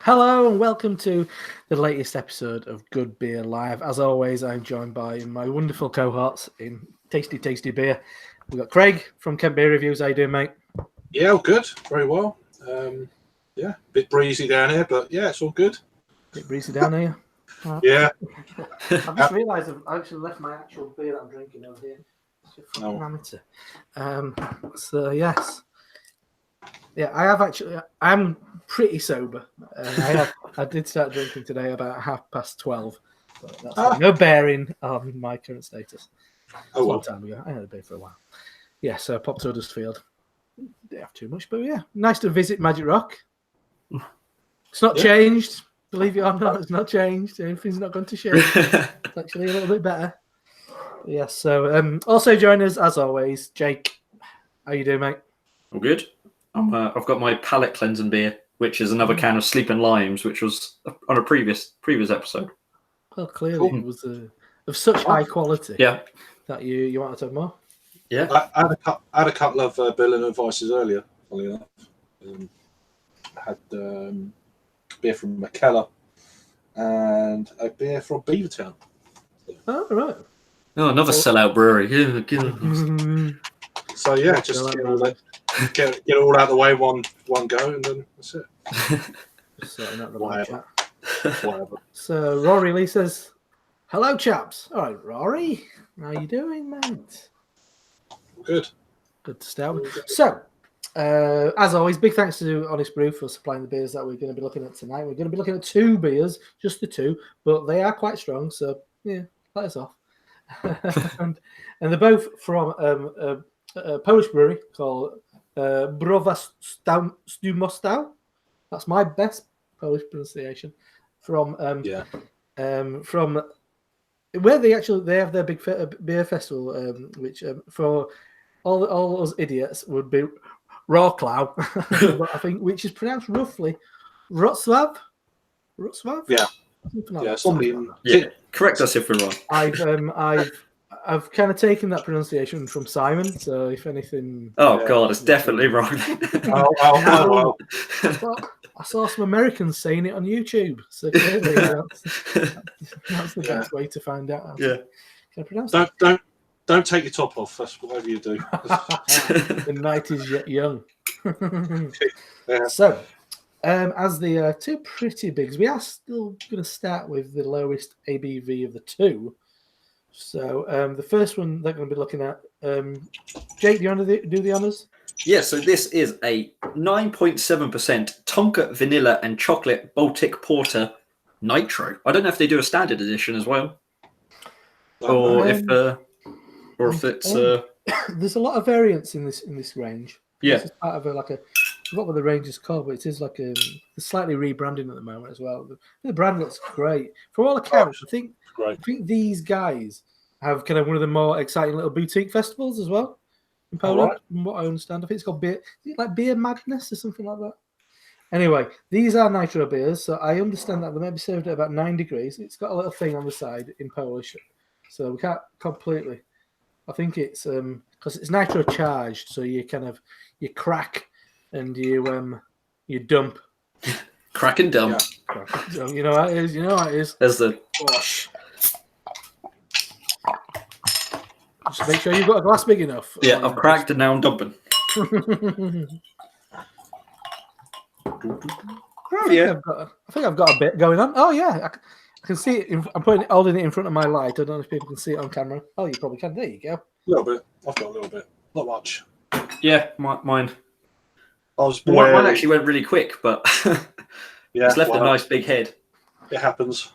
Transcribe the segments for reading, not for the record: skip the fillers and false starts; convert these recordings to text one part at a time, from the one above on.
Hello and welcome to the latest episode of Good Beer Live. As always, I'm joined by my wonderful cohorts in Tasty Beer. We've got Craig from Kent Beer Reviews. How you doing, mate? Yeah, all good. Very well. A bit breezy down here, but yeah, it's all good. Bit breezy down here. Yeah. I've just realised I've actually left my actual beer that I'm drinking over here. It's a fucking amateur. So, yes. Yeah, I'm pretty sober. I did start drinking today about 12:30, but that's got no bearing on my current status. A long time ago. I had a beer for a while. Yeah, so I popped to Huddersfield. Didn't have too much, but yeah, nice to visit Magic Rock. It's not changed, believe it or not. It's not changed. Anything's not gone to shit. It's actually a little bit better. Yeah. So also join us as always, Jake. How you doing, mate? All good. I've got my palate cleansing beer, which is another can of Sleeping Limes, which was on a previous episode. Well, clearly it was of such high quality. Yeah. That you wanted to have more. Yeah. I had a couple of Berlin advices earlier. Funny enough, I had beer from McKellar and a beer from Beavertown. Oh, right. Oh, another sellout brewery. So yeah, just get it all out of the way one go, and then that's it. Just sorting out the live chat. Whatever. So Rory Lee says, "Hello, chaps." All right, Rory, how you doing, mate? Good. Good to start with. So, as always, big thanks to Honest Brew for supplying the beers that we're going to be looking at tonight. We're going to be looking at 2 beers, just the 2, but they are quite strong. So yeah, let us off. and they're both from a Polish brewery called Browar Stu Mostów. That's my best Polish pronunciation. From where they have their big beer festival, which for all us idiots would be Wrocław, I think, which is pronounced roughly Wrocław. Yeah. Correct us if we're wrong. I've kind of taken that pronunciation from Simon, so if anything... God, it's definitely wrong. I saw some Americans saying it on YouTube, so clearly that's the best way to find out. Yeah. Can I pronounce that? Don't take your top off. That's whatever you do. The night is yet young. Yeah. So, as the 2 pretty bigs, we are still going to start with the lowest ABV of the 2. So the first one they're going to be looking at, Jake, do you want to do the honours? Yeah, so this is a 9.7% Tonka vanilla and chocolate Baltic porter Nitro. I don't know if they do a standard edition as well, or if it's. There's a lot of variants in this range. Yeah, this is part of I forgot what the range is called, but it is like a slightly rebranding at the moment as well. The brand looks great. For all accounts, I think these guys have kind of one of the more exciting little boutique festivals as well in Poland, from what I understand. I think it's called Beer Madness or something like that. Anyway, these are Nitro beers, so I understand that they may be served at about 9 degrees. It's got a little thing on the side in Polish, so we can't completely. I think it's because it's nitro charged, so you crack and you dump. Crack and dump. Yeah. You know how it is. There's the wash. Just make sure you've got a glass big enough. Yeah, I've cracked and now I'm dumping. I think I've got a bit going on. Oh yeah, I can see it. I'm holding it in front of my light. I don't know if people can see it on camera. Oh, you probably can. There you go. A little bit. I've got a little bit. Not much. Yeah, mine. Mine actually went really quick, but it's left a nice big head. It happens.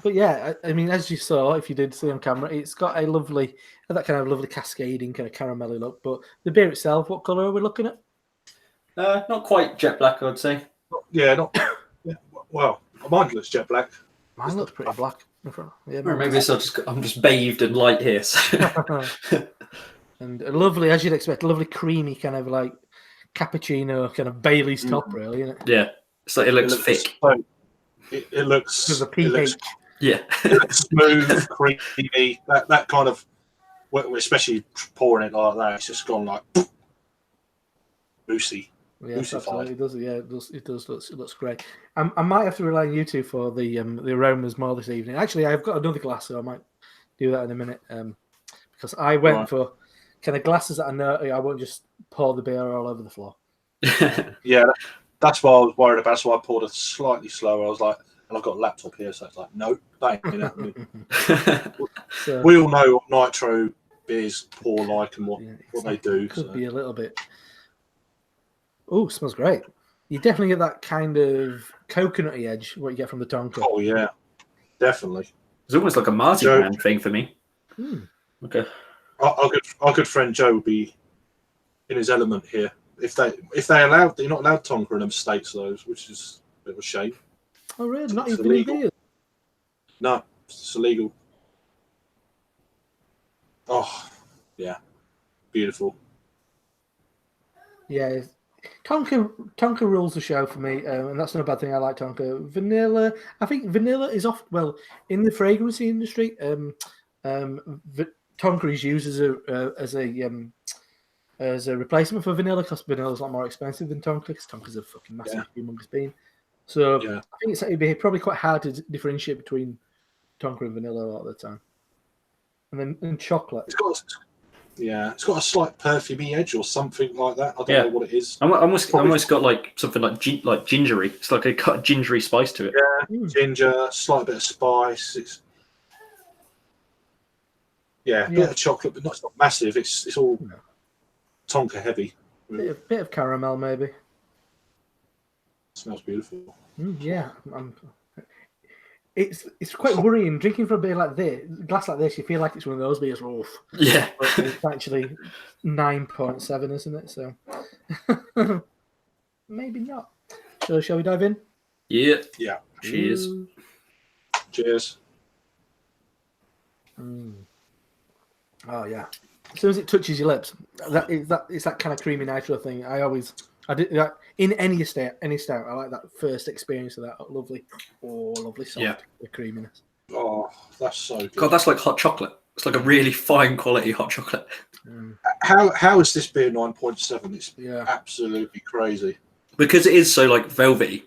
But yeah, I mean, as you saw, if you did see on camera, it's got a lovely cascading kind of caramelly look. But the beer itself, what colour are we looking at? Not quite jet black, I would say. Yeah, well, mine looks jet black. Mine looks pretty black in front. Yeah, or maybe I'm just bathed in light here. So. And a lovely, as you'd expect, a lovely creamy kind of like cappuccino, kind of Bailey's top, really, isn't it? Yeah, so it looks thick. It looks. There's a pH. Yeah. Smooth, creamy, that kind of, especially pouring it like that, it's just gone like boosty. Yes, absolutely. It does. Yeah, it does. Looks great. I might have to rely on you two for the aromas more this evening. Actually, I've got another glass, so I might do that in a minute. Because I went for kind of glasses that I know I won't just pour the beer all over the floor. Yeah, that's what I was worried about. So I poured it slightly slower. I was like, and I've got a laptop here, so it's like, nope, that ain't happening. So, we all know what Nitro beers pour like and what they do. Could be a little bit. Oh, smells great. You definitely get that kind of coconutty edge, what you get from the Tonka. Oh, yeah, definitely. It's almost like a marzipan thing for me. Okay. Our good friend Joe would be in his element here. If they allowed, they're not allowed Tonka in them states, though, which is a bit of a shame. Oh, really? Not It's even illegal? No, it's illegal. Oh, yeah. Beautiful. Yeah. Tonka rules the show for me, and that's not a bad thing. I like Tonka. Vanilla, I think vanilla is often, well, in the fragrance industry, Tonka is used as a replacement for vanilla because vanilla is a lot more expensive than Tonka because Tonka's a fucking massive, humongous bean. So I think it'd be probably quite hard to differentiate between Tonka and vanilla a lot of the time. And then chocolate. It's got a slight perfumey edge or something like that. I don't know what it is. I almost got like something like gingery. It's like a gingery spice to it. Yeah, ginger, slight bit of spice. It's a bit of chocolate, but it's not massive. It's all Tonka heavy. Bit of caramel maybe. It smells beautiful. Yeah, it's quite worrying drinking from a beer like this, glass like this. You feel like it's one of those beers. Yeah, but it's actually 9.7, isn't it? So maybe not. So shall we dive in? Yeah. Cheers. Oh yeah. As soon as it touches your lips, it's that kind of creamy nitro thing. I did that in any stout. I like that first experience of that lovely soft creaminess. Oh, that's so good. God, that's like hot chocolate. It's like a really fine quality hot chocolate. How is this beer 9.7? It's absolutely crazy. Because it is so like velvety.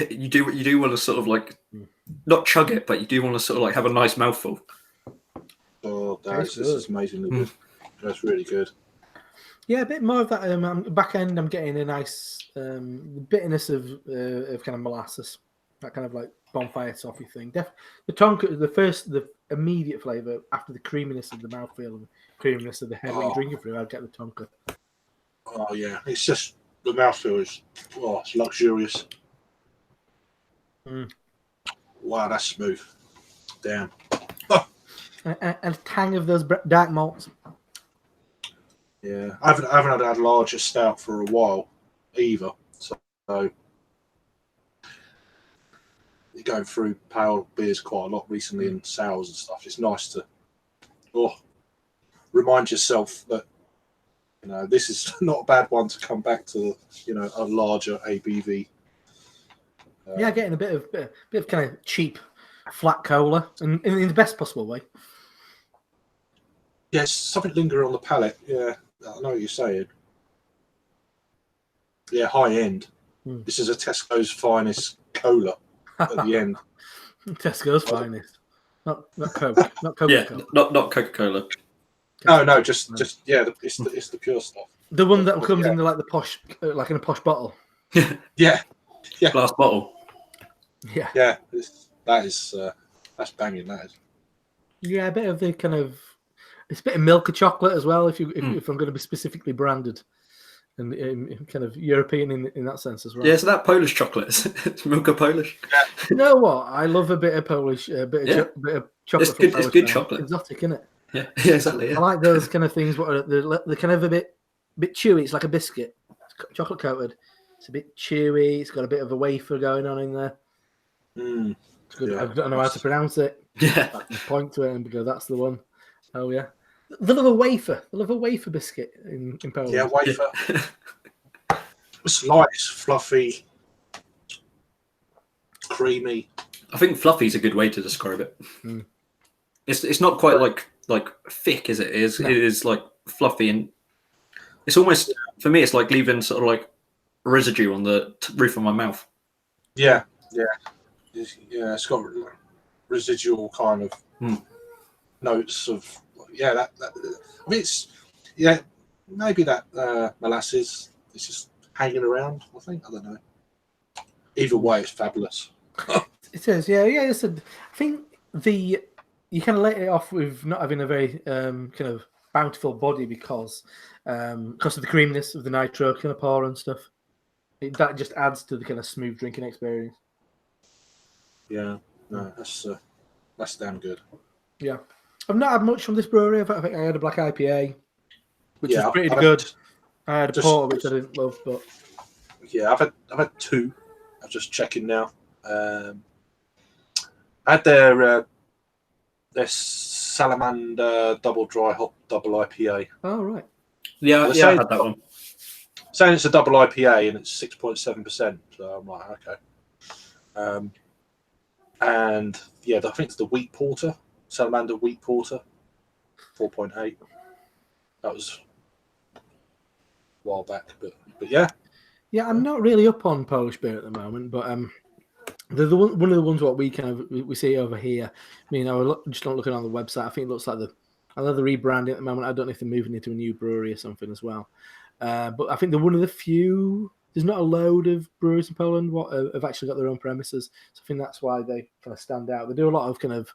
You do want to sort of like not chug it, but you do want to sort of like have a nice mouthful. Oh, this is amazingly good. That's really good. Yeah, a bit more of that back end. I'm getting a nice bitterness of kind of molasses, that kind of like bonfire toffee thing. The Tonka, the immediate flavour after the creaminess of the mouthfeel and the creaminess of the head what you're drinking through, I'd get the Tonka. Oh yeah, it's just the mouthfeel is it's luxurious. Wow, that's smooth. Damn. And a tang of those dark malts. Yeah, I haven't had a larger stout for a while either. So you're going through pale beers quite a lot recently and sours and stuff. It's nice to remind yourself that this is not a bad one to come back to. A larger ABV. Getting a bit of kind of cheap flat cola in the best possible way. Yes, something lingering on the palate. Yeah, I know what you're saying. Yeah, high end. This is a Tesco's finest cola at the end. Tesco's finest, not Coke, not Coca-Cola. Yeah, not Coca-Cola. No, just it's the pure stuff. The one that comes in the posh, like in a posh bottle. Yeah. Glass bottle. Yeah. That's banging. That is. Yeah, a bit of the kind of. It's a bit of milk chocolate as well, if I'm going to be specifically branded, and kind of European in that sense as well. Yeah, so that Polish chocolate, it's milk Polish. You know what? I love a bit of Polish, bit of chocolate. It's good chocolate. Exotic, isn't it? Yeah, exactly. Yeah. I like those kind of things. What are they're kind of a bit chewy. It's like a biscuit, it's chocolate coated. It's a bit chewy. It's got a bit of a wafer going on in there. It's good. I don't know how to pronounce it. Yeah, I can point to it and go, "That's the one." Oh yeah. They love a wafer. They love a wafer biscuit in Poland. Yeah, wafer. It's light, it's fluffy, creamy. I think fluffy is a good way to describe it. It's not quite like thick as it is. No. It is like fluffy, and it's almost for me. It's like leaving sort of like residue on the roof of my mouth. Yeah. It's got residual kind of notes of that. I mean, maybe that molasses is just hanging around. I don't know. Either way, it's fabulous. It is, yeah. I think you kind of let it off with not having a very kind of bountiful body because of the creaminess of the nitro kind of pour and stuff. That just adds to the kind of smooth drinking experience. Yeah, no, that's damn good. Yeah, I've not had much from this brewery. I think I had a black IPA, which is pretty good. I had a porter which I didn't love, but yeah, I've had two. I'm just checking now. I had their Salamander double dry hop double IPA. Oh right. Yeah, I had that one. Saying it's a double IPA and it's 6.7%. So I'm like, okay. And yeah, I think it's the wheat porter, Salamander wheat porter, 4.8. That was a while back, but yeah. Yeah, I'm not really up on Polish beer at the moment, but they're one of the ones what we see over here. I mean, I was just not looking on the website. I think it looks like I know they're rebranding at the moment. I don't know if they're moving into a new brewery or something as well. But I think they're one of the few. There's not a load of breweries in Poland what have actually got their own premises. So I think that's why they kind of stand out. They do a lot of kind of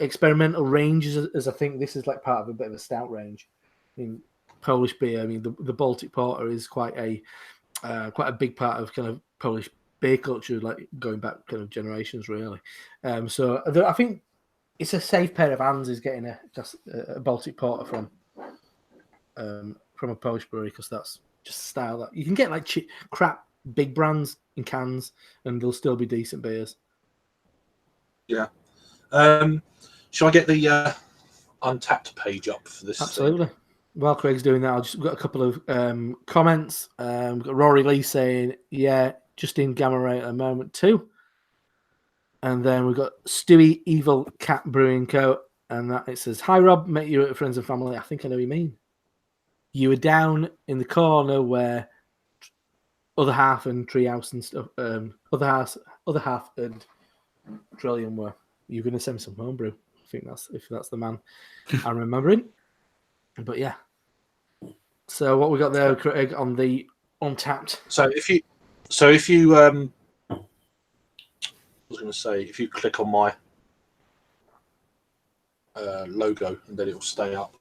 experimental ranges, as I think this is like part of a bit of a stout range. I mean, Polish beer. I mean, the Baltic porter is quite a big part of kind of Polish beer culture, like going back kind of generations, really. So I think it's a safe pair of hands is getting a Baltic porter from a Polish brewery because that's just a style that you can get like crap big brands in cans and they'll still be decent beers. Yeah. Shall I get the Untapped page up for this? Absolutely. While Craig's doing that, I've just got a couple of comments. We've got Rory Lee saying, yeah, just in Gamma Ray at the moment too. And then we've got Stewie Evil Cat Brewing Co. And that it says, hi Rob, met you at Friends and Family. I think I know what you mean. You were down in the corner where other half and Treehouse and stuff, other half and Trillium were. You're going to send me some homebrew. I think if that's the man I'm remembering. But yeah. So what we got there, Craig, on the Untapped. So if you I was going to say, if you click on my logo and then it will stay up.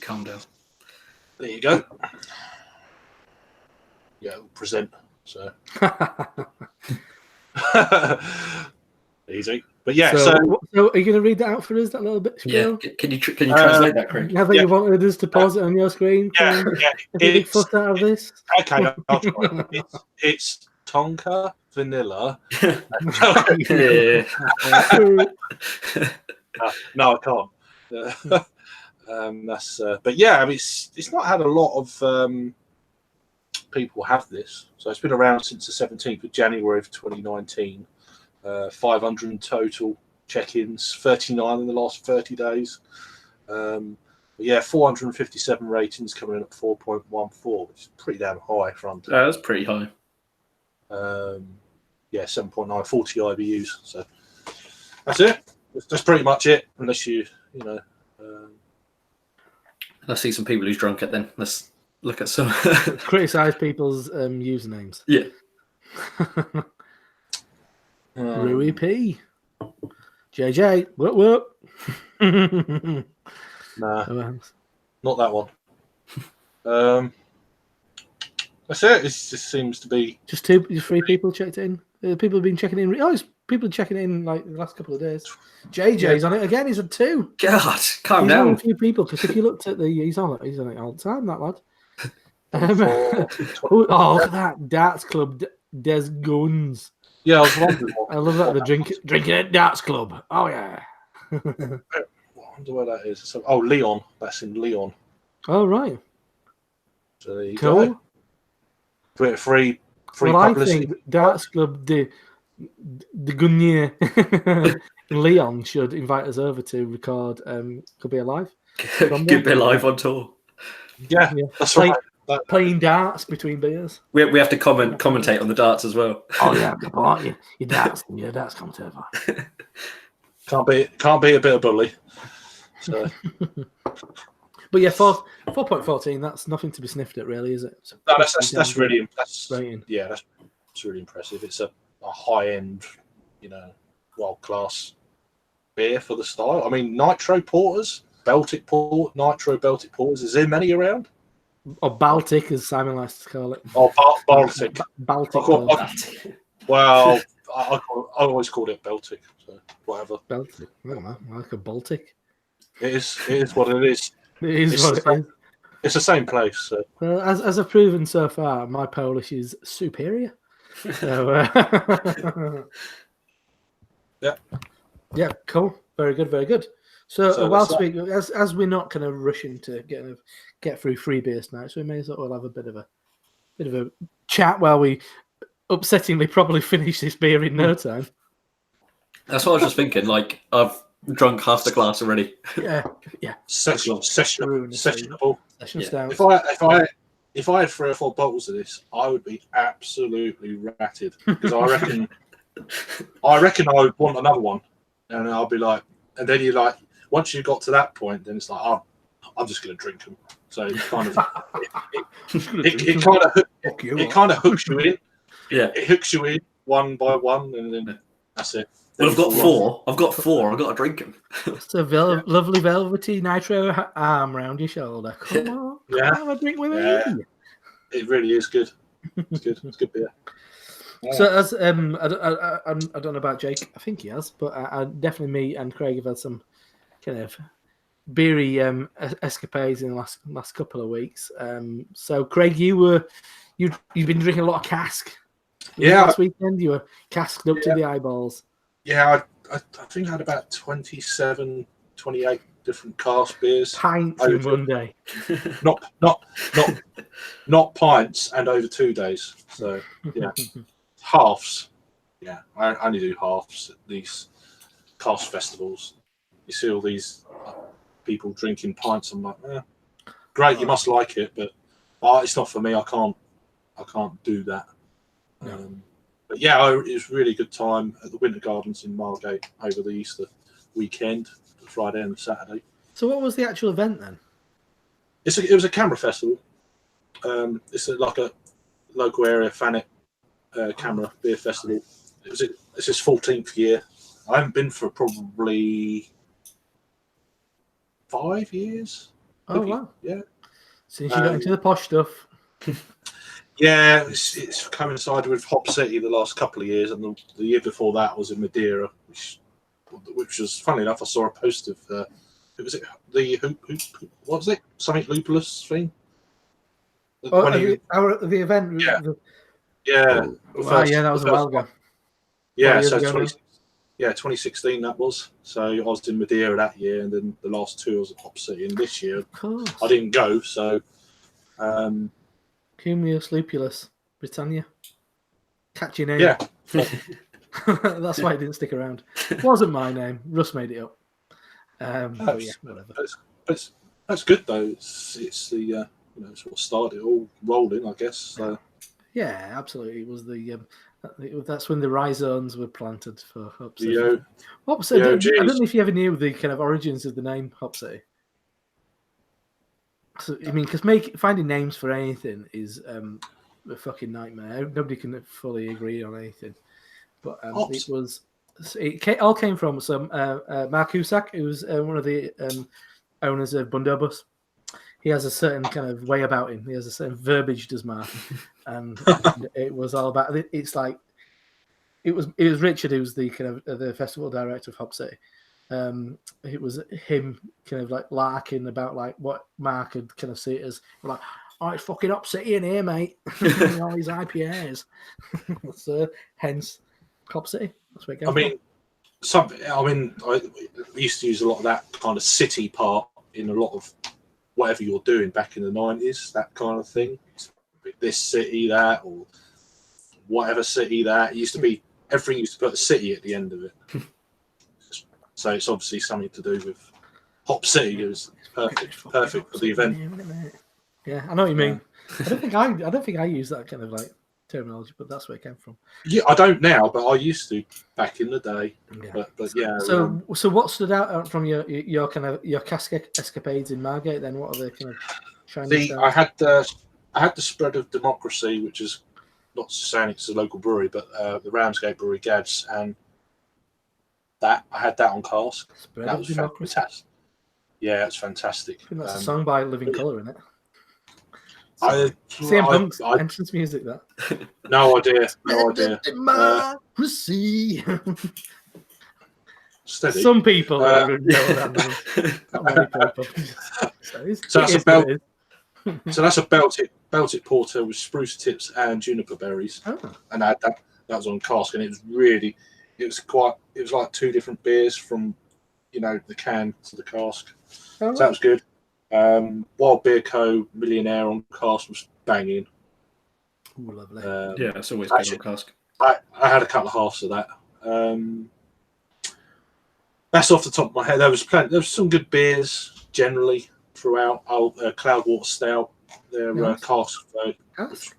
Calm down. There you go. Yeah, it'll present. So easy. But yeah, so are you going to read that out for us, that little bit? Yeah, can you translate that, Craig? Now that you wanted us to pause it on your screen, yeah, big fuss out of this. Okay, I'll try. It's Tonka vanilla. No, I can't. But yeah, I mean, it's not had a lot of people have this, so it's been around since the 17th of January of 2019. 500 in total check-ins, 39 in the last 30 days. Yeah, 457 ratings coming in at 4.14, which is pretty damn high for Untapped. That's pretty high. Yeah, 7.9, 40 IBUs. So that's it. That's pretty much it, unless you know. Let's see some people who's drunk it then. Let's look at some. Criticise people's usernames. Yeah. Rui P. JJ. Whoop. Nah, not that one. That's it. It just seems to be just three people checked in. People have been checking in. Oh, it's people checking in like the last couple of days. JJ's on it again. He's at 2. God, calm he's down. On a few people because if you looked at he's on it all the time. That lad. Look at that darts club. Des Guns. Yeah, I was wondering. I love that. The drinking at darts club. Oh yeah. I wonder where that is. So, Leon. That's in Leon. Oh right. So there you go. Free publicity. I think darts club the Gunnier Leon should invite us over to record. Could be alive. Could be alive on tour. Yeah, that's right. playing darts between beers. We have to commentate on the darts as well. Oh yeah, people, aren't you? Your darts commentator. Can't be a bit of bully. So. But yeah, 4.14. That's nothing to be sniffed at, really, is it? No, that's really impressive. It's a high end, world class beer for the style. I mean, Nitro porters, Baltic port, Nitro Baltic porters. Is there many around? Or Baltic, as Simon likes to call it. Oh, Baltic. Baltic. Well, I always called it Baltic. So whatever. Baltic. I don't know. I like a Baltic. It is what it is. It is what it is. It's the same place. So. Well, as I've proven so far, my Polish is superior. So, yeah, cool. Very good, very good. So whilst as we're not kind of rushing to get through free beers tonight, so we may as well have a bit of a chat while we upsettingly probably finish this beer in no time. That's what I was just thinking. Like, I've drunk half the glass already. Yeah. Sessionable. Session stout. If I had 3 or 4 bottles of this, I would be absolutely ratted because I reckon I would want another one, and I'll be like, and then you like once you got to that point, then it's like, oh, I'm just going to drink them. So it kind of it kind of hooks you in. Yeah, it hooks you in one by one, and then that's it. Well, I've got 4. I've got to drink them. It's a lovely velvety Nitro arm around your shoulder. Come on, have a drink with me. It really is good. It's good. It's good beer. Yeah. So as I don't know about Jake. I think he has, but definitely me and Craig have had some kind of beery escapades in the last couple of weeks. So Craig, you've been drinking a lot of cask. Last weekend you were casked up to the eyeballs. Yeah, I think I had about 27, 28 different cask beers. Pints in one day. Not pints, and over 2 days. So yeah, halves. Yeah, I only do halves at these cask festivals. You see all these people drinking pints. I'm like, great, you must like it, but it's not for me. I can't do that. No. But yeah, it was a really good time at the Winter Gardens in Margate over the Easter weekend, the Friday and the Saturday. So what was the actual event then? It was a camera festival. It's like a local area Fanet camera beer festival. It's his 14th year. I haven't been for probably 5 years. Oh wow! Yeah. Since you got into the posh stuff. Yeah, it's coincided with Hop City the last couple of years, and the year before that was in Madeira, which was funny enough. I saw a post of what was it? Something lupulus thing. The event. Yeah. That was a while ago. Yeah, so 2016 that was. So I was in Madeira that year, and then the last 2 was at Hop City, and this year I didn't go. So. Cumulus lupulus, Britannia. Catchy name. Yeah. That's why it didn't stick around. It wasn't my name. Russ made it up. But yeah, whatever. That's good though. It's the it's what started it all rolling, I guess. So. Yeah, absolutely. It was that's when the rhizomes were planted for Hop City. Hop City. I don't know if you ever knew the kind of origins of the name Hop City. So, I mean, because finding names for anything is a fucking nightmare. Nobody can fully agree on anything. But it all came from some Mark Husak, who was one of the owners of Bundobus. He has a certain kind of way about him. He has a certain verbiage, does Mark, and it was all about. It's like it was Richard, who was the kind of the festival director of Hop City. It was him kind of like larking about like what Mark had kind of see it as like, oh, it's fucking Hop City in here, mate. All these IPAs. So hence Hop City. That's where it goes. I used to use a lot of that kind of city part in a lot of whatever you're doing back in the 90s, that kind of thing. This city, that, or whatever city that. It used to be, everything used to put a city at the end of it. So it's obviously something to do with Hop City. It was perfect for the event. Yeah, I know what you mean. I don't think I use that kind of like terminology, but that's where it came from. Yeah, I don't now, but I used to back in the day. Yeah. But yeah. So what stood out from your kind of your cask escapades in Margate? Then what are the kind of shiny I stouts? had the Spread of Democracy, which is not saying it's a local brewery, but the Ramsgate Brewery Gads, and that I had that on cask. Spread That of was Democracy. fantastic. Yeah, it's fantastic. I think that's a song by Living Colour, isn't it? CM Punk's entrance music. That. No idea. No idea. Democracy. Steady. Some people know what that means. Not many people. So that's a Baltic porter with spruce tips and juniper berries, and I had that. That was on cask, and it was like two different beers from, the can to the cask. So that was good. Wild Beer Co. Millionaire on cask was banging. Ooh, lovely. Yeah, it's always good on cask. I had a couple of halves of that. That's off the top of my head. There was some good beers generally throughout. Cloudwater Stout, their cask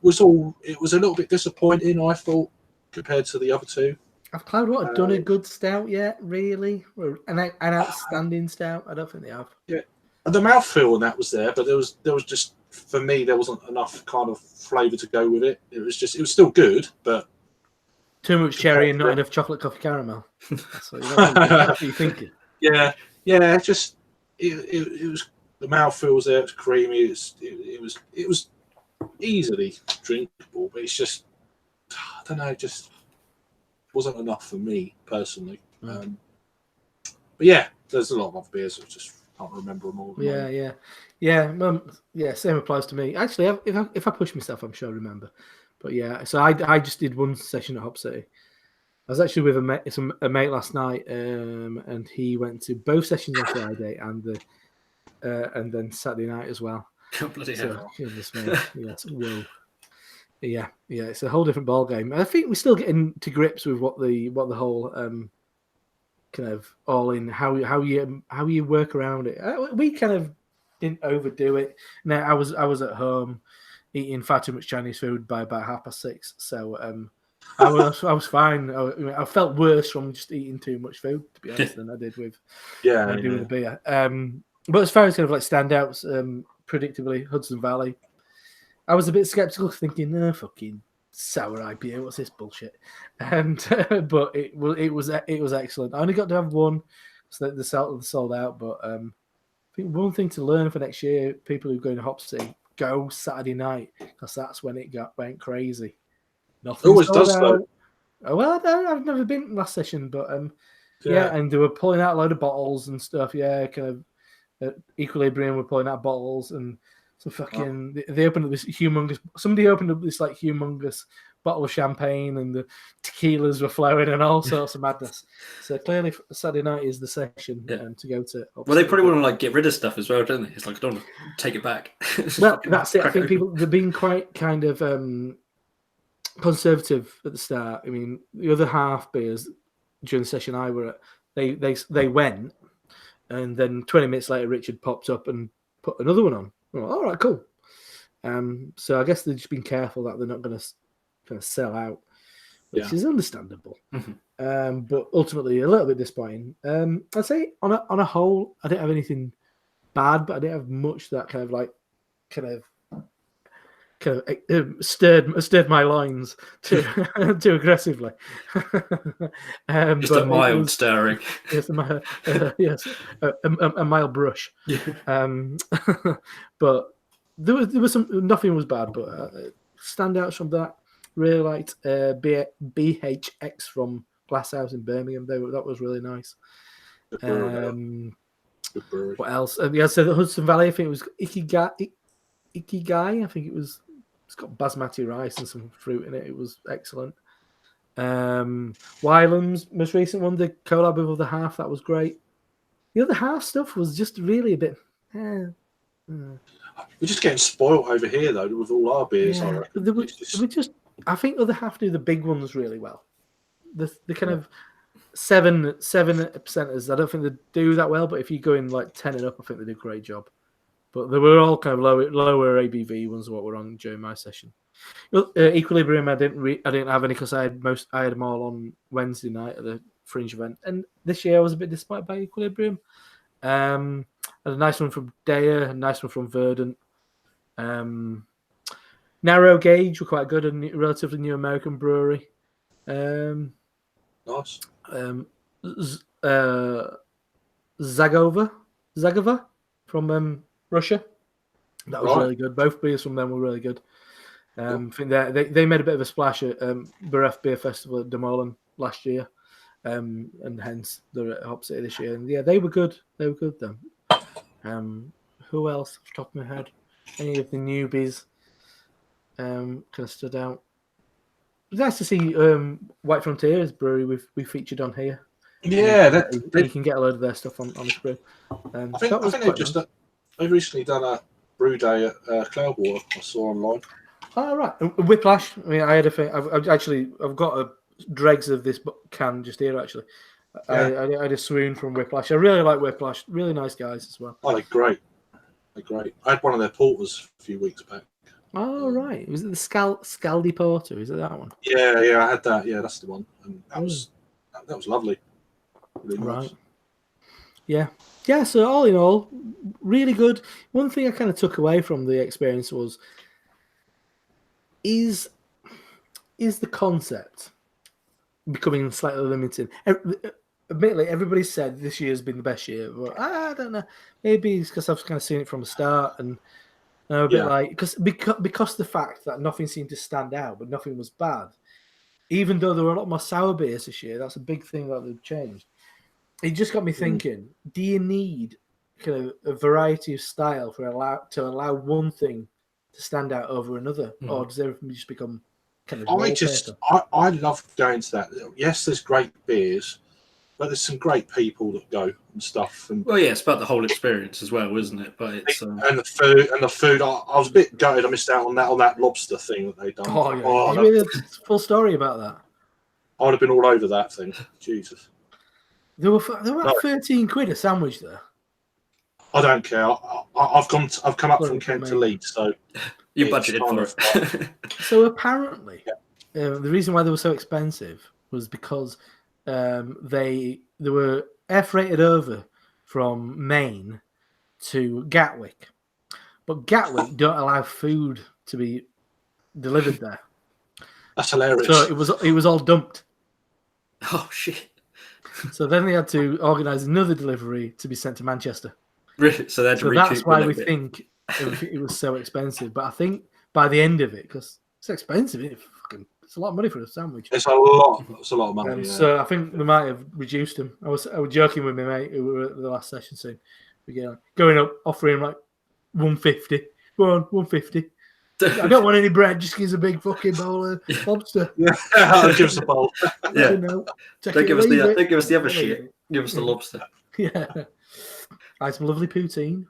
was it was a little bit disappointing, I thought, compared to the other two. Have Cloudwater done a good stout yet? Really, an outstanding stout? I don't think they have. Yeah, the mouthfeel and that was there, but there was just, for me, there wasn't enough kind of flavour to go with it. It was still good, but too much cherry and not enough chocolate coffee caramel. That's what you're thinking. Yeah. Just it was, the mouthfeel was there. It was creamy. It was easily drinkable, but it's just, I don't know, just wasn't enough for me personally. But yeah, there's a lot of other beers. I just can't remember them all. Yeah. Same applies to me. Actually, if I push myself, I'm sure I remember. But yeah, so I just did one session at Hop City. I was actually with a mate last night, and he went to both sessions on Friday and then Saturday night as well. Bloody hell! Yes, whoa. Yeah, it's a whole different ball game. I think we're still getting to grips with what the whole kind of all in how you work around it. We kind of didn't overdo it. Now I was at home eating far too much Chinese food by about 6:30, so I was fine. I felt worse from just eating too much food, to be honest, than I did with the beer. But as far as kind of like standouts, predictably Hudson Valley. I was a bit skeptical, thinking, fucking sour IPA, what's this bullshit? And but it was excellent. I only got to have one, so the sold out. But I think one thing to learn for next year, people who are going to Hop City, go Saturday night, because that's when it went crazy. Nothing always does though. Well, I've never been last session, but and they were pulling out a load of bottles and stuff. Yeah, kind of Equilibrium were pulling out bottles, and so fucking they opened up this humongous. Somebody opened up this like humongous bottle of champagne, and the tequilas were flowing and all sorts of madness. So clearly, Saturday night is the session to go to. Well, they probably want to like get rid of stuff as well, don't they? It's like, I don't want to take it back. Well, that's it. I think they're being quite kind of conservative at the start. I mean, the other half beers during the session I were at, they went, and then 20 minutes later, Richard popped up and put another one on. Well, all right, cool. So I guess they've just been careful that they're not going to kind of sell out, which is understandable. Mm-hmm. But ultimately, a little bit disappointing. I'd say on a whole, I didn't have anything bad, but I didn't have much that kind of stirred my loins too aggressively. Just a mild stirring. Yes, a mild brush. But there was some. Nothing was bad, but standouts from that. Really liked BHX from Glasshouse in Birmingham. That was really nice. What else? So the Hudson Valley. I think it was Ikigai. I think it was. It's got basmati rice and some fruit in it. It was excellent. Wylam's most recent one, the collab with the half, that was great. The other half stuff was just really a bit. We're just getting spoiled over here though with all our beers. Yeah. I think other half do the big ones really well. The kind of 7%ers, I don't think they do that well. But if you go in like 10 and up, I think they do a great job. But they were all kind of lower ABV ones. What were on during my session. Equilibrium, I didn't have any because I had them all on Wednesday night at the Fringe event, and this year I was a bit disappointed by Equilibrium. I had a nice one from Daya, a nice one from Verdant. Narrow Gauge were quite good, a relatively new American brewery. Nice. Zagova from Russia. That was really good. Both beers from them were really good. I think they made a bit of a splash at Baref Beer Festival at Demolan last year, and hence they're at Hop City this year. And yeah, they were good. They were good then. Who else off the top of my head? Any of the newbies kind of stood out? It was nice to see White Frontiers Brewery we featured on here. Yeah, you can get a load of their stuff on HonestBrew. I think they've recently done a brew day at Cloudwater. I saw online. Oh, right. Whiplash. I mean, I had a thing. I've got a dregs of this can just here, actually. Yeah. I had a swoon from Whiplash. I really like Whiplash. Really nice guys as well. Oh, they're great. They're great. I had one of their porters a few weeks back. Oh, right. Was it the Scaldy Porter? Is it that one? Yeah, I had that. Yeah, that's the one. And that was lovely. Really nice. Right. Yeah. Yeah, so all in all, really good. One thing I kind of took away from the experience was is the concept becoming slightly limited? Admittedly, everybody said this year's been the best year, but I don't know. Maybe it's because I've kind of seen it from the start, and I'm a bit like because the fact that nothing seemed to stand out, but nothing was bad. Even though there were a lot more sour beers this year, that's a big thing that they've changed. It just got me thinking: do you need kind of a variety of style to allow one thing to stand out over another, or does everything just become kind of? I love going to that. Yes, there's great beers, but there's some great people that go and stuff. And well, yeah, it's about the whole experience as well, isn't it? But it's and the food. I was a bit gutted. I missed out on that lobster thing that they done. Oh, yeah. You really a full story about that? I'd have been all over that thing. Jesus. There were about 13 quid a sandwich there. I don't care. I've come up from Kent to Leeds, so you budgeted for it. So apparently, the reason why they were so expensive was because they were air freighted over from Maine to Gatwick, but Gatwick don't allow food to be delivered there. That's hilarious. So it was all dumped. Oh shit! So then they had to organise another delivery to be sent to Manchester. Really? So that's why we think it was so expensive. But I think by the end of it, because it's expensive, it's a lot of money for a sandwich. It's a lot of money. So I think we might have reduced them. I was joking with my mate who were at the last session saying, going up, offering like 150. Go on, 150. I don't want any bread. Just give us a big fucking bowl of lobster. Yeah, I'll give us a bowl. Yeah. Don't give us the other shit. Give us the lobster. Yeah. I had some lovely poutine.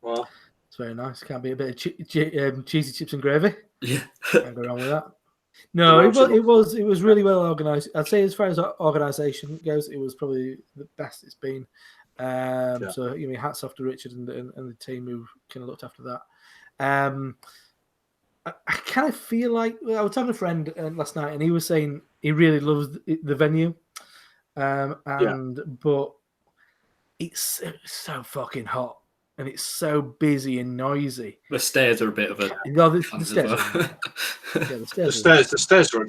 Wow. It's very nice. Can't be a bit of cheesy chips and gravy. Yeah. Can't go wrong with that. No, it was really well organised. I'd say as far as organisation goes, it was probably the best it's been. So hats off to Richard and the team who kind of looked after that. I kind of feel like I was talking to a friend last night, and he was saying he really loves the venue, but it's so fucking hot and it's so busy and noisy. The stairs are a bit of a the stairs. The stairs are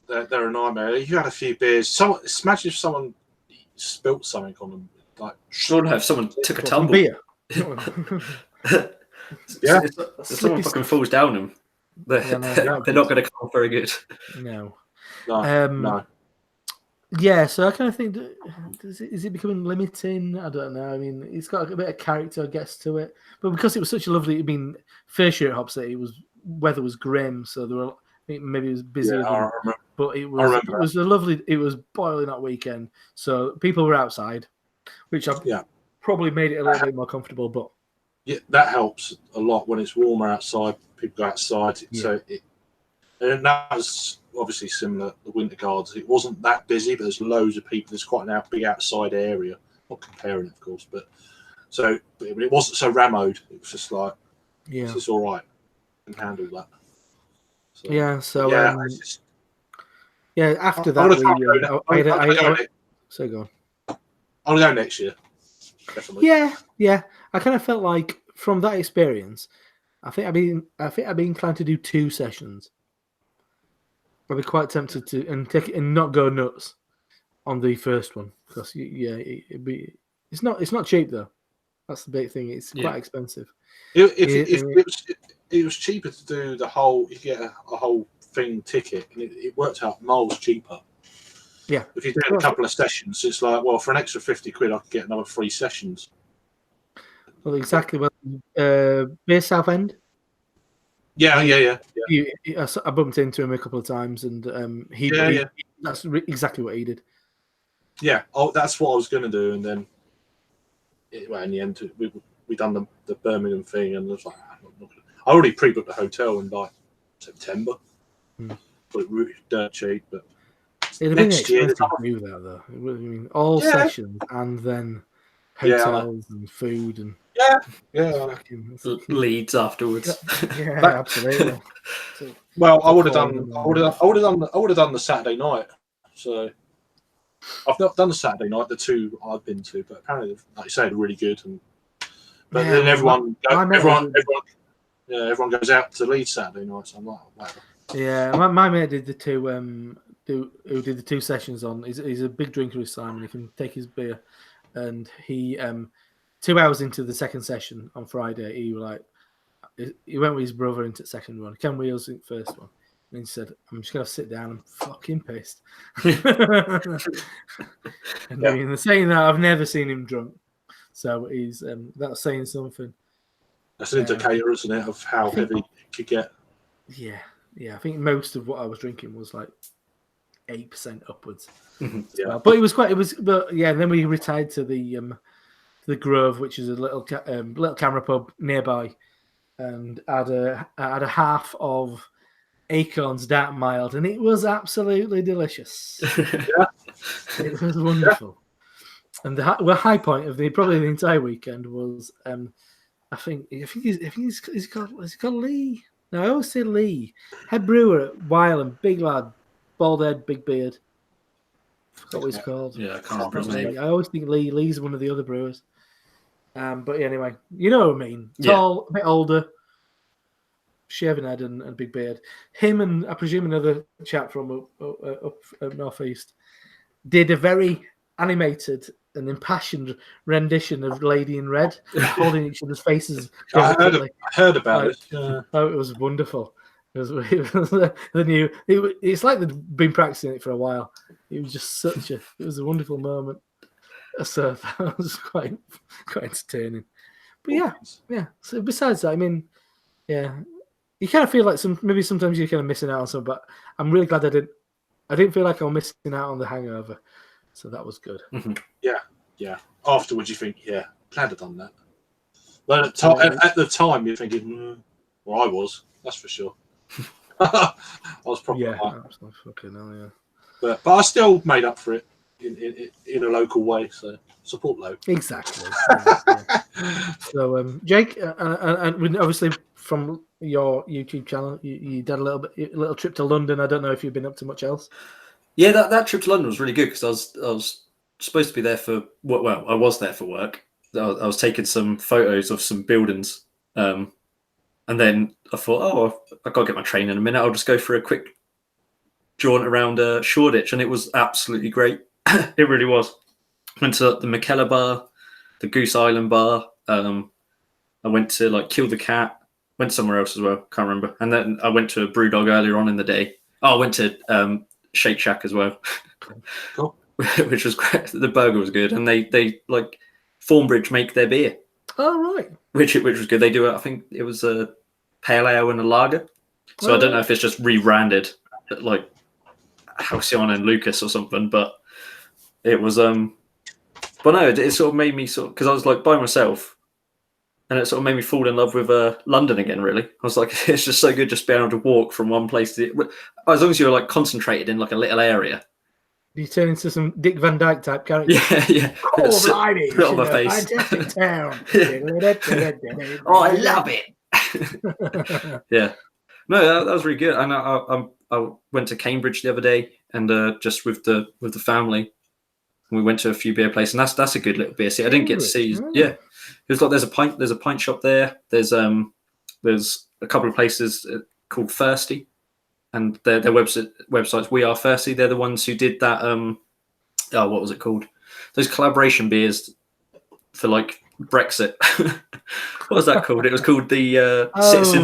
they're a nightmare. You had a few beers. Imagine if someone spilt something on them. Like, if someone took a tumble. Beer. Yeah, if someone fucking falls down them, they're not going to come off very good. No. No. Yeah, so I kind of think, is it becoming limiting? I don't know. I mean, it's got a bit of character, I guess, to it. But because it was such a lovely, first year at Hop City, weather was grim, so there were, maybe it was busier. But it was boiling that weekend, so people were outside, which probably made it a little bit more comfortable. But yeah, that helps a lot when it's warmer outside. People go outside, and that was obviously similar to the Winter Guards. It wasn't that busy, but there's loads of people. There's quite a big outside area. Not comparing, of course, but So but it wasn't so rammed. It was just like, Yeah. it's all right. I can handle that. So, Yeah. So yeah, it's just, After I'm that, gonna so go on. I'll go next year. Definitely. Yeah. I kind of felt like from that experience, I think I'd be inclined to do 2 sessions. I'd be quite tempted to take it and not go nuts on the first one because it's not cheap though. That's the big thing. It's quite expensive. It was cheaper to do the whole, you get a whole thing ticket, and it worked out miles cheaper. Yeah. If you do a couple of sessions, it's like, well, for an extra 50 quid, I could get another 3 sessions. Well, exactly. Well, Beer Southend. Yeah. I bumped into him a couple of times, and that's exactly what he did. Yeah. Oh, that's what I was going to do, and then in the end, we done the Birmingham thing, and I was like, I already pre-booked the hotel in like September, but it was dirt cheap. But it'd have been expensive to do that though. I mean, all sessions and then hotels and food and Leeds afterwards. Yeah, absolutely. Well, I would have done the Saturday night. So I've not done the Saturday night, the 2 I've been to, but apparently, like you say, they're really good. But then everyone goes out to Leeds Saturday night. So I'm like, whatever. Yeah, my mate did the 2 who did the 2 sessions on. He's a big drinker with Simon. He can take his beer, and he 2 hours into the second session on Friday, he went with his brother into the second one. Ken Wheels in the first one. And he said, I'm just going to sit down. I'm fucking pissed. And I mean, saying that, I've never seen him drunk. So he's that's saying something. That's an indicator, isn't it, of how heavy it could get. Yeah. I think most of what I was drinking was like 8% upwards. Yeah. But then we retired to the Grove, which is a little camera pub nearby, and had a half of Acorn's Dark Mild, and it was absolutely delicious. It was wonderful. And the high point of probably the entire weekend was I think he's called Lee. No, I always say Lee. Head brewer at Wylam, big lad, bald head, big beard. Forgot what he's called. Yeah, I can't remember his name. I always think Lee. Lee's one of the other brewers. But anyway, you know what I mean. Tall, a bit older, shaven head and big beard. Him and I presume another chap from up northeast did a very animated and impassioned rendition of Lady in Red, holding each other's faces. I heard about it. Oh, it was wonderful. It's like they'd been practicing it for a while. It was just it was a wonderful moment. So that was quite entertaining. But yeah. So besides that, I mean, yeah, you kind of feel like maybe sometimes you're kind of missing out on something. But I'm really glad I didn't feel like I was missing out on the hangover. So that was good. Mm-hmm. Yeah. Afterwards, you think, glad I'd done that. But at the time, you're thinking, well, I was. That's for sure. I was probably absolutely fucking hell, yeah. But I still made up for it in a local way. So support local. Exactly. So Jake, and obviously from your YouTube channel, you did a little trip to London. I don't know if you've been up to much else. Yeah, that trip to London was really good because I was supposed to be there for I was there for work. I was taking some photos of some buildings, and then I thought, I got to get my train in a minute. I'll just go for a quick jaunt around Shoreditch, and it was absolutely great. It really was. Went to the McKellar bar, the Goose Island bar. I went to Kill the Cat. Went somewhere else as well. Can't remember. And then I went to a Brewdog earlier on in the day. I went to Shake Shack as well. Cool. Which was great. The burger was good, and they like Thornbridge make their beer. Oh right. Which was good. They do I think it was a pale ale and a lager. So I don't know if it's just rebranded like Halcyon and Lucas or something, but it was but no, it sort of made me because I was like by myself, and it sort of made me fall in love with London again. Really, I was like, it's just so good just being able to walk from one place to as long as you're like concentrated in like a little area. Do you turn into some Dick Van Dyke type character? Yeah. Oh, blimey, Put it on my it's a face. fantastic town. Oh, I love it. Yeah. No, that was really good. And I went to Cambridge the other day, and just with the family, we went to a few beer places, and that's a good little beer city. I didn't get to see. Yeah, it was like there's a pint shop there. There's a couple of places called Thirsty, and their websites We Are Thirsty. They're the ones who did that. What was it called? Those collaboration beers for like Brexit. What was that called? It was called the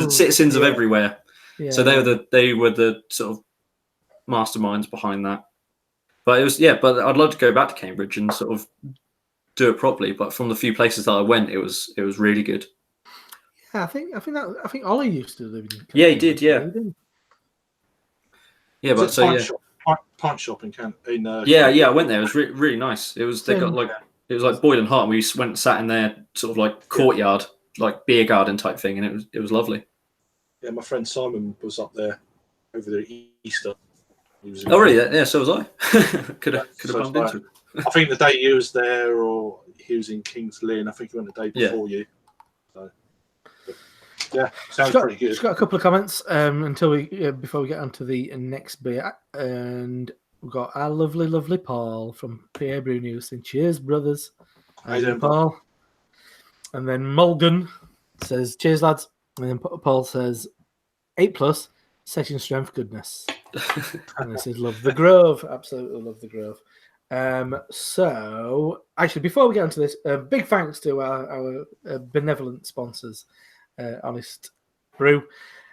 Citizens of Everywhere. Yeah, so they were the sort of masterminds behind that. But it was but I'd love to go back to Cambridge and sort of do it properly. But from the few places that I went, it was really good. Yeah, I think Ollie used to live in Cambridge. Yeah, he did. Yeah. Yeah, but so pint shop in I went there. It was really nice. It was it was like boiling hot, and we went and sat in their sort of like courtyard, like beer garden type thing, and it was lovely. Yeah, my friend Simon was up there over the Easter. Oh, really? Yeah, so was I. could have bumped into him. I think the day he was there, or he was in Kings Lynn. I think he went the day before you. So, yeah, sounds pretty good. Just got a couple of comments before we get on to the next beer, and we've got our lovely Paul from PA Brew News saying, "Cheers, brothers." How you doing, Paul? And then Mulgan says, "Cheers, lads." And then Paul says, 8+, session strength goodness. And this is Love the Grove. Absolutely love the Grove. So, actually, before we get onto this, big thanks to our benevolent sponsors, Honest Brew.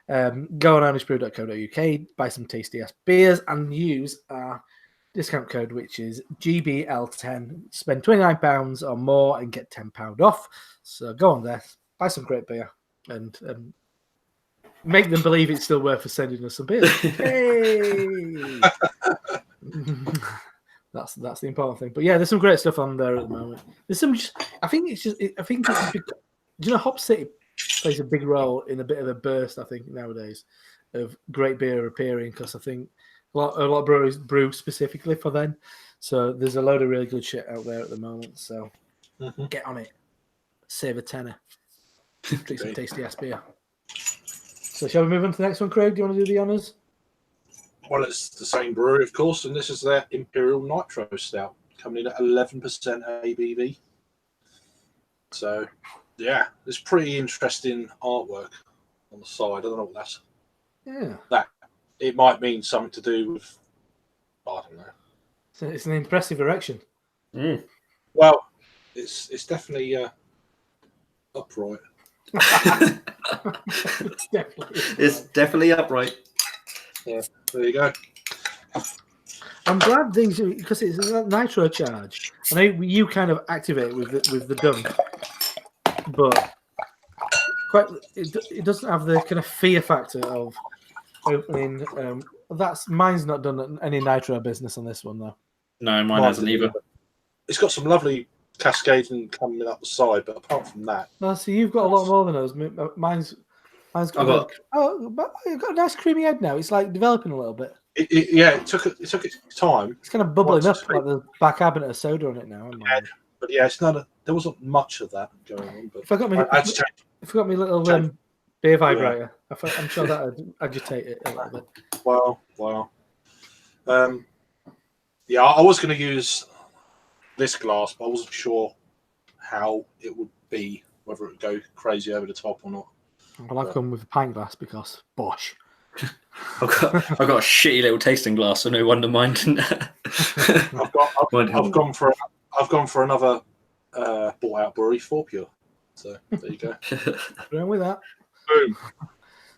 Go on honestbrew.co.uk, buy some tasty ass beers, and use our discount code, which is GBL10. Spend £29 or more and get £10 off. So go on there, buy some great beer, and make them believe it's still worth sending us some beer. Hey! That's the important thing. But yeah, there's some great stuff on there at the moment. There's some. Do you know Hop City plays a big role in a bit of a burst, I think, nowadays, of great beer appearing, because I think a lot of breweries brew specifically for them. So there's a load of really good shit out there at the moment. So get on it. Save a tenner. Drink some tasty ass beer. So shall we move on to the next one, Craig? Do you want to do the honours? Well, it's the same brewery, of course, and this is their Imperial Nitro Stout, coming in at 11% ABV. So, yeah, there's pretty interesting artwork on the side. I don't know what that's. Yeah. That it might mean something to do with. I don't know. So it's an impressive erection. Mm. Well, it's definitely upright. It's definitely upright. Yeah, there you go. I'm glad these, because it's a nitro charge. I know you kind of activate with the dunk, but it doesn't have the kind of fear factor of opening. Mine's not done any nitro business on this one though. No, mine hasn't either. It's got some lovely cascading coming up the side, but apart from that, No, so you've got a lot more than us. Mine's got but you've got a nice creamy head now. It's like developing a little bit. It took its time. It's kind of bubbling up like the back cabinet of soda on it now. Yeah, but yeah, it's not. There wasn't much of that going on. But if I got my little beer vibrator, I'm sure that would agitate it a little bit. Wow. Yeah, I was going to use this glass, but I wasn't sure how it would be, whether it would go crazy over the top or not. Well, I've come with a pint glass because bosh. I've got a shitty little tasting glass, so no wonder mine didn't. I've gone for another bought out brewery, 4 Pure. So there you go. Going with that. Boom.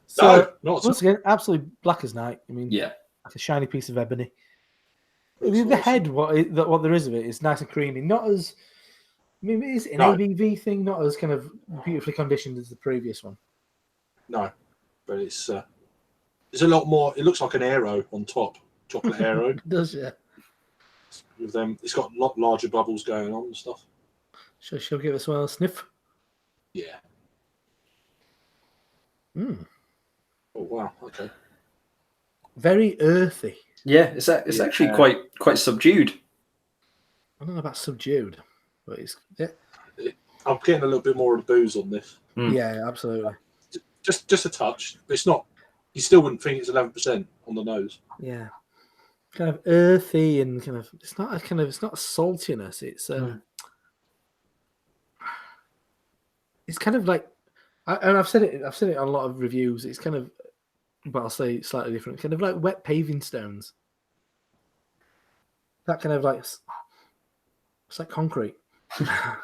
So no, not once again, absolutely black as night. I mean, yeah, like a shiny piece of ebony. The head, what there is of it, is nice and creamy. Not as, I mean, it is an ABV thing, not as kind of beautifully conditioned as the previous one. No, but it's a lot more. It looks like an Aero on top, chocolate Aero. It does, yeah. With them, it's got a lot larger bubbles going on and stuff. Shall we give it a sniff? Yeah. Mm. Oh wow. Okay. Very earthy. Yeah, it's actually quite subdued. I don't know about subdued, but it's I'm getting a little bit more of the booze on this. Yeah, absolutely. Just a touch. But it's not. You still wouldn't think it's 11% on the nose. Yeah, kind of earthy and kind of. It's not it's not a saltiness. It's kind of like, and I've said it on a lot of reviews. It's kind of, but I'll say it slightly different. Kind of like wet paving stones. That kind of like, it's like concrete. I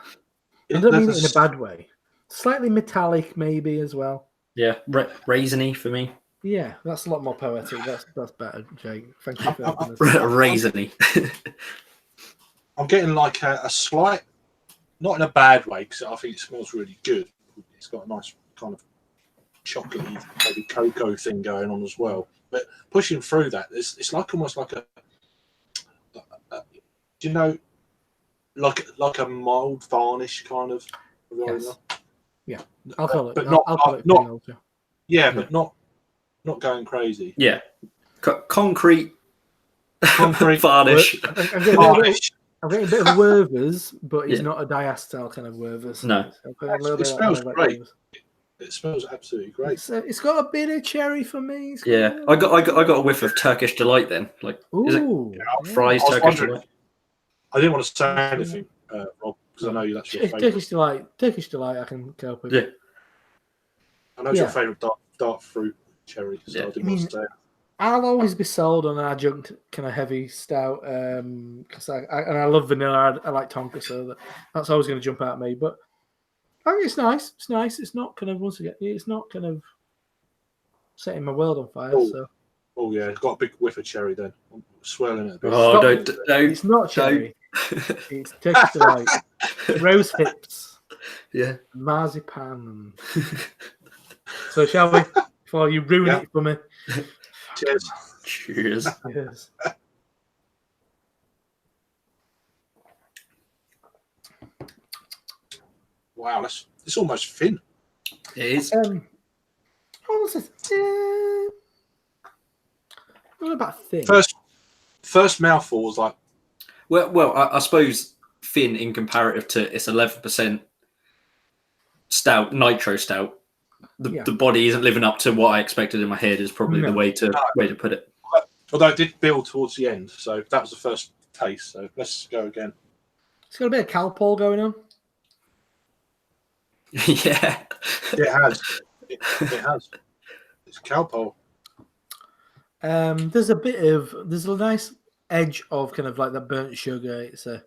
don't mean it in a bad way. Slightly metallic, maybe as well. Yeah, raisiny for me. Yeah, that's a lot more poetic. That's better, Jake. Thank you for helping us. Raisiny. I'm getting like a slight, not in a bad way, because I think it smells really good. It's got a nice kind of chocolatey, maybe cocoa thing going on as well. But pushing through that, it's like almost like a do you know, like a mild varnish kind of aroma. Yes. Yeah, alcoholic, but not. Yeah, but not going crazy. Yeah, concrete varnish. I'm getting a bit of Werther's, but it's not a diacetyl kind of Werther's. No, it smells great. It smells absolutely great. It's got a bit of cherry for me. I got a whiff of Turkish delight then. Like, is it fries Turkish delight? I didn't want to say anything, Rob, because I know that's your favourite. Turkish delight, I can cope with. Yeah. I know it's your favourite dark fruit cherry, so I didn't want to say it. I'll always be sold on an adjunct kind of heavy stout, because I love vanilla. I like Tonka, so that's always going to jump out at me. But I think it's nice. It's nice. It's not kind of, once again, it's not kind of setting my world on fire. Oh yeah, it's got a big whiff of cherry. Then I'm swirling it a bit. Oh, don't! It's not cherry. It's Turkish delight, rose hips, marzipan. So shall we? Before you ruin it for me. Cheers. Cheers. Wow, it's almost thin. It is. What about thin? First mouthful was like. Well, I suppose thin in comparative to its 11% stout, nitro stout. The body isn't living up to what I expected in my head. Is probably the way to put it. Although it did build towards the end, so that was the first taste. So let's go again. It's got a bit of Calpol going on. Yeah, it has. It has. It's Calpol. There's a nice edge of kind of like that burnt sugar. It's a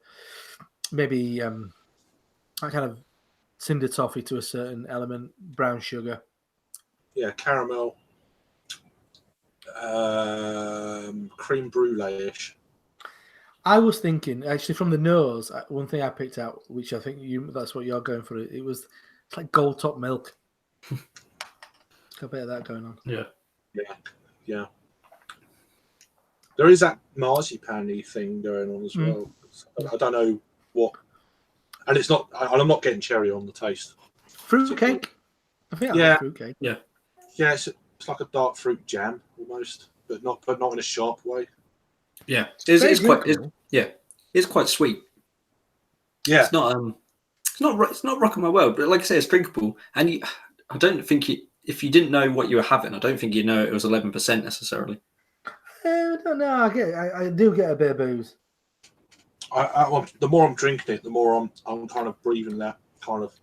maybe that kind of cinder toffee to a certain element, brown sugar. Yeah, caramel, cream brulee-ish. I was thinking actually from the nose. One thing I picked out, which I think that's what you're going for. It's like gold top milk. Got a bit of that going on. Yeah. There is that marzipan-y thing going on as well. I don't know what, and it's not. I'm not getting cherry on the taste. Fruitcake. I think I like fruitcake. Yeah. It's like a dark fruit jam almost, but not in a sharp way. Yeah, it's quite sweet. Yeah, it's not rocking my world, but like I say, it's drinkable. And I don't think if you didn't know what you were having, I don't think you know it was 11% necessarily. I don't know. I do get a bit of booze. The more I'm drinking it, the more I'm kind of breathing that kind of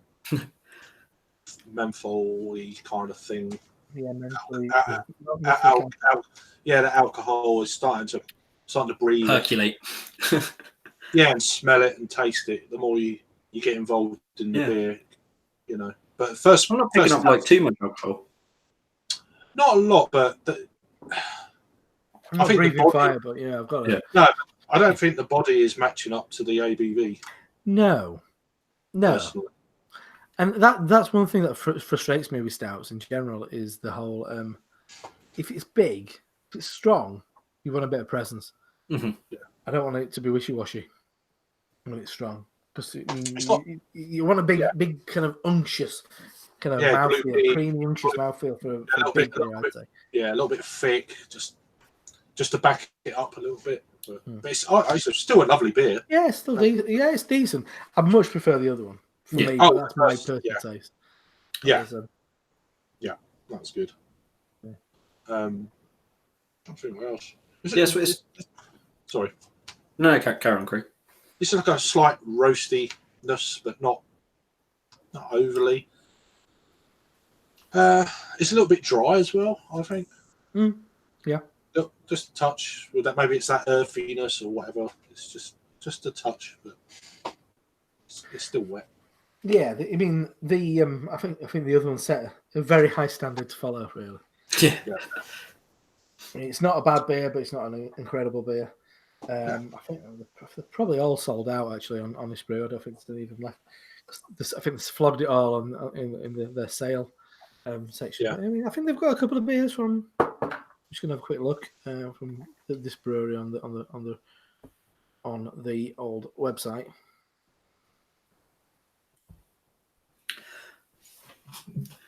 menthol-y kind of thing. Yeah, mentally. The alcohol is starting to breathe. Percolate. And smell it and taste it. The more you get involved in the beer, you know. But first, I'm not picking up like too much alcohol. Not a lot, but I'm not breathing fire, but I've got it. No, I don't think the body is matching up to the ABV. No. Personally. And that's one thing that frustrates me with stouts in general is the whole if it's big, if it's strong, you want a bit of presence. Mm-hmm. Yeah. I don't want it to be wishy-washy when it's strong. Because you want a big kind of unctuous kind of mouthfeel, creamy unctuous mouthfeel for a big beer, I'd say. Yeah, a little bit thick, just just to back it up a little bit. But it's still a lovely beer. Yeah, it's still decent. Yeah, it's decent. I much prefer the other one for me. Oh, But that's my personal taste. Yeah, that's good. Yeah. I think what else? Yes, sorry. No, carry on, Craig. It's like a slight roastiness, but not overly. It's a little bit dry as well, I think. Yeah. Just a touch. With that, maybe it's that earthiness or whatever. It's just a touch, but it's still wet. Yeah, I think the other one set a very high standard to follow. Really. Yeah. It's not a bad beer, but it's not an incredible beer. I think they're probably all sold out actually on Honest Brew. I don't think there's even left. I think they flogged it all in their sale section. Yeah. But, I mean, I think they've got a couple of beers from. I'm just gonna have a quick look from this brewery on the old website.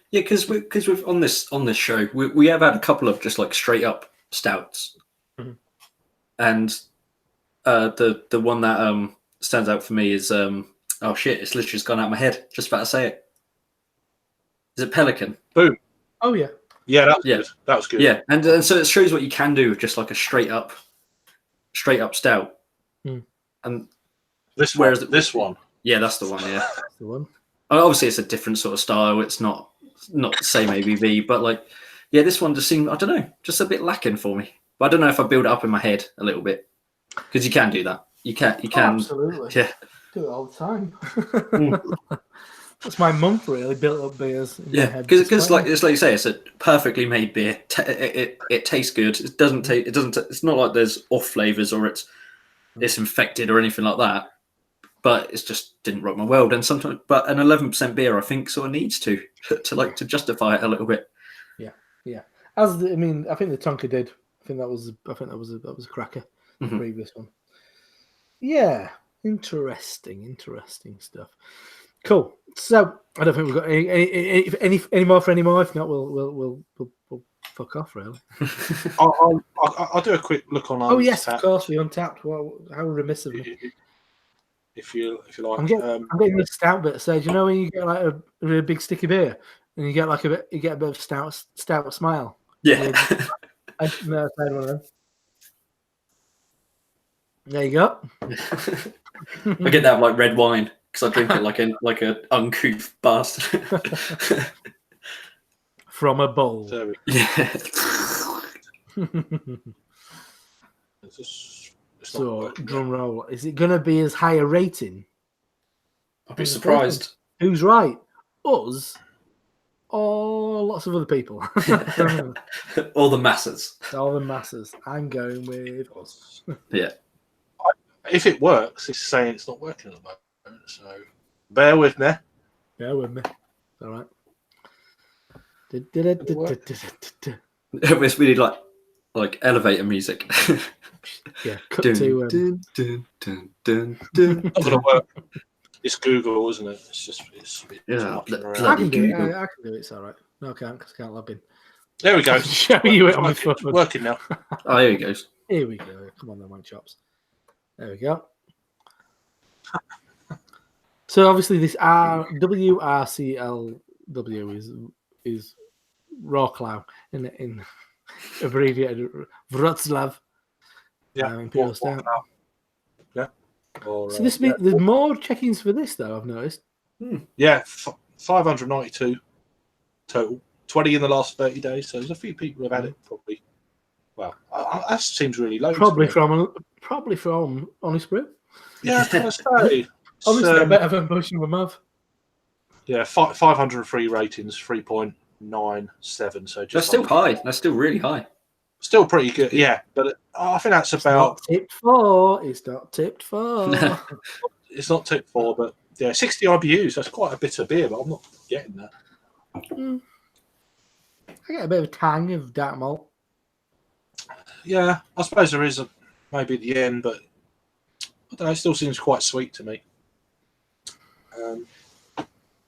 Yeah, because we've on this show we have had a couple of just like straight up stouts, and the one that stands out for me is oh shit, it's literally just gone out of my head. Just about to say it. Is it Pelican? Boom. Oh yeah. Yeah, good. That was good. Yeah, and so it shows what you can do with just like a straight up stout. And this one. Yeah, that's the one. Yeah, That's the one. Obviously it's a different sort of style. It's not the same ABV, but like, yeah, this one just seemed, I don't know, just a bit lacking for me. But I don't know if I build it up in my head a little bit, because you can do that. You can. Oh, absolutely. Yeah. Do it all the time. That's my month, really. Built up beers. Yeah, because like you say, it's a perfectly made beer. It tastes good. It doesn't taste. It doesn't. It's not like there's off flavors or it's infected or anything like that. But it just didn't rock my world. And sometimes, but an 11% beer, I think, sort of needs to justify it a little bit. Yeah. I think the Tonka did. I think that was a cracker. The previous one. Yeah, interesting stuff. Cool. So I don't think we've got any more for any more. If not, we'll fuck off. Really. I'll do a quick look on. Oh yes, of course, we Untapped. Well, how remiss of me. If you like, I'm getting the stout bit. So do you know when you get like a really big sticky beer and you get a bit of stout smile? Yeah. I never tried one of them. There you go. I get that like red wine because I drink it like an uncouth bastard. From a bowl. Yeah. So, drum roll. Is it going to be as high a rating? I'll be surprised. Who's right? Us or lots of other people? All the masses. All the masses. I'm going with us. Yeah. If it works, it's saying it's not working at the moment. So bear with me. Bear with me. All right. We need like elevator music. Yeah, cut to. Dun. Not gonna work. It's Google, isn't it? It's Yeah, I can do it. I can do it. It's all right. No, I can't because I can't log in. There we go. I'll show you it on my phone. Working now. Oh, here he goes. Here we go. Come on, then, my chops. There we go. So obviously, this WRCLW is Wrocław in abbreviated Wrocław. Yeah, Imperial Stout. Yeah. So there's more check-ins for this though. I've noticed. Yeah, 592 total. 20 in the last 30 days. So there's a few people who've had it. Probably. Well, that seems really low. Probably from Honest Brew. Yeah, I was gonna say. Honestly, I bet I've pushing my mouth. Yeah, 503 ratings, 3.97. So just that's still high. That's still really high. Still pretty good, yeah. But I think that's about. Tipped 4. It's not tipped 4. It's not tipped 4, but yeah, 60 IBUs. That's quite a bit of beer, but I'm not getting that. I get a bit of a tang of dark malt. Yeah, I suppose there is maybe at the end, but I don't know. It still seems quite sweet to me.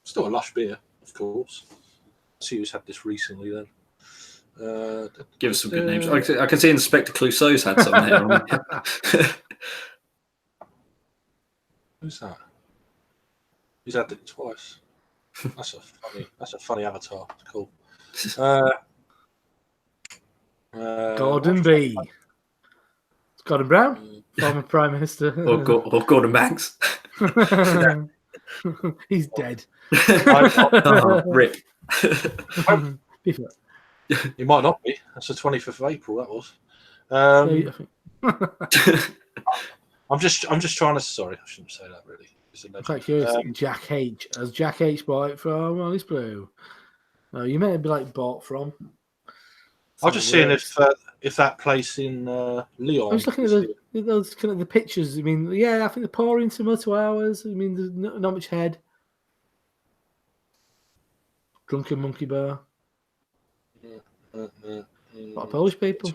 Still a lush beer, of course. See who's had this recently then. Give us some good names. I can see Inspector Clouseau's had some there. Who's that? He's had it twice. That's a funny avatar. It's cool. Gordon B. Gordon Brown, former Prime Minister. or Gordon Banks. He's dead. Rip. He might not be. That's the 25th of April. That was. I'm just trying to. Sorry, I shouldn't say that. Really, I'm quite curious. Jack H. Has Jack H. bought it from HonestBrew? No, you may be like bought from. I'm just seeing if that place in Lyon. I was looking at the pictures. I mean, yeah, I think they're pouring similar to ours. I mean, there's not much head. Drunken Monkey Bar. A lot of Polish people,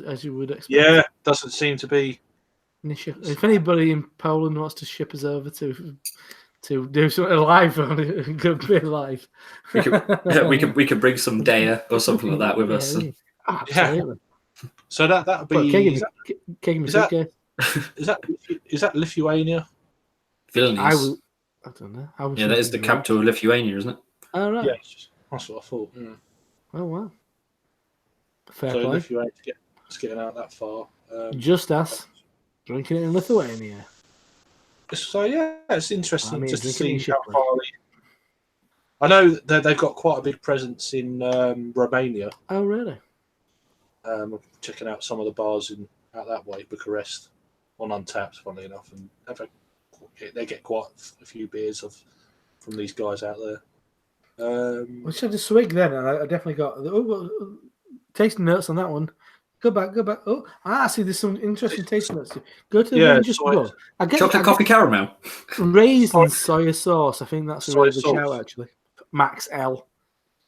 as you would expect. Yeah, doesn't seem to be. If anybody in Poland wants to ship us over to do something live, good bit live. We could bring some Daya or something like that with us. Absolutely. Yeah. So that would be. Is that Lithuania? Vilnius. I don't know. Yeah, that is the capital of Lithuania, isn't it? Oh right. Yeah, that's what I thought. Yeah. Oh wow. Fair so play. Lithuania it's getting out that far. Just us drinking it in Lithuania. So yeah, it's interesting just to see how far. I know that they've got quite a big presence in Romania. Oh really? I'm checking out some of the bars out that way, Bucharest, on Untapped, funnily enough, and they get quite a few beers from these guys out there. We should have swig then, and I definitely got tasting notes on that one. Go back. Oh, see, there's some interesting tasting notes. Go to the just go. Chocolate coffee caramel. Raisin soya sauce. I think that's a really good shout, actually. Max L.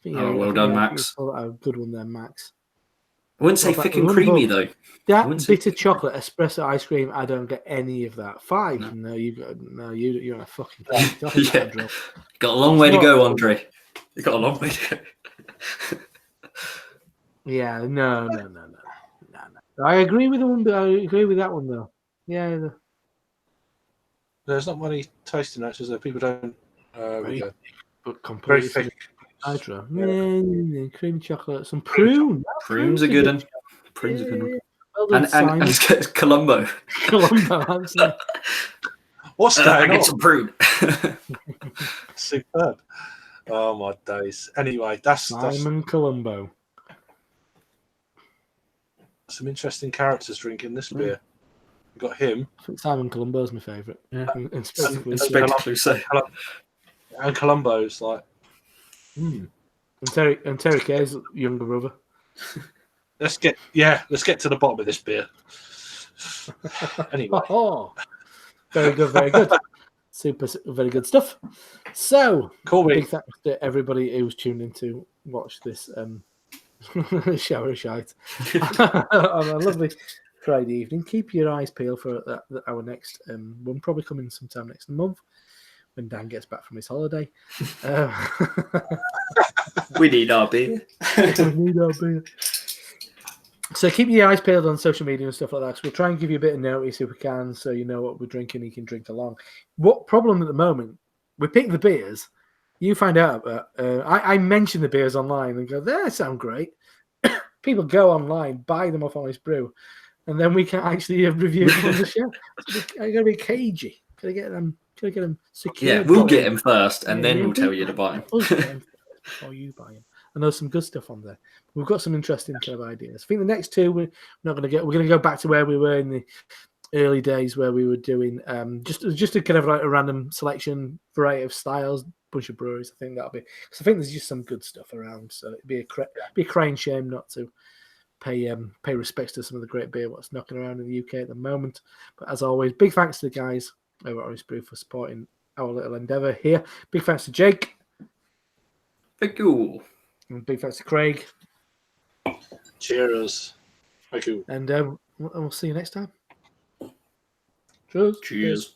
Well done, Max. A good one there, Max. I wouldn't say thick and creamy, though. That bitter chocolate espresso ice cream, I don't get any of that. 5? No, you're on a fucking yeah. Got a long way to go, Andre. You got a long way to go. Yeah, no. I agree with the one, but I agree with that one though. Yeah. There's not many tasting notes, is there? People don't. But completely very thick. Nitro. Yeah, creamy chocolate, some prune. Prunes are good. Prunes are good. Well and Colombo. Colombo, absolutely. What's going on? Get some prune. Superb. Oh my days. Anyway, that's Simon Colombo. Some interesting characters drinking this beer. We've got him. I think Simon Colombo's my favourite. Yeah. Inspector Clouseau. And Colombo's like. And Terry Kay's younger brother. Let's get to the bottom of this beer. Anyway. Very good. Super, very good stuff. So, cool. Big thanks to everybody who's tuned in to watch this shower of shite on a lovely Friday evening. Keep your eyes peeled for our next one, probably coming sometime next month when Dan gets back from his holiday. We need our beer. So keep your eyes peeled on social media and stuff like that. So we'll try and give you a bit of notice if we can, so you know what we're drinking. You can drink along. What problem at the moment? We pick the beers. You find out about. I mention the beers online and go, "They sound great." People go online, buy them off Honest Brew, and then we can actually review them on the show. I got to be cagey. Got to get them secure. Yeah, we'll get them first, and then we'll tell you to buy them. Before you buy them. And there's some good stuff on there. We've got some interesting kind of ideas. I think the next two we're going to go back to where we were in the early days, where we were doing just a kind of like a random selection, variety of styles, bunch of breweries. I think that'll be because I think there's just some good stuff around. So it'd be a crying shame not to pay respects to some of the great beer what's knocking around in the UK at the moment. But as always, big thanks to the guys over at HonestBrew for supporting our little endeavour here. Big thanks to Jake. Thank you. And big thanks to Craig. Cheers. Thank you. And we'll see you next time. Cheers. Cheers.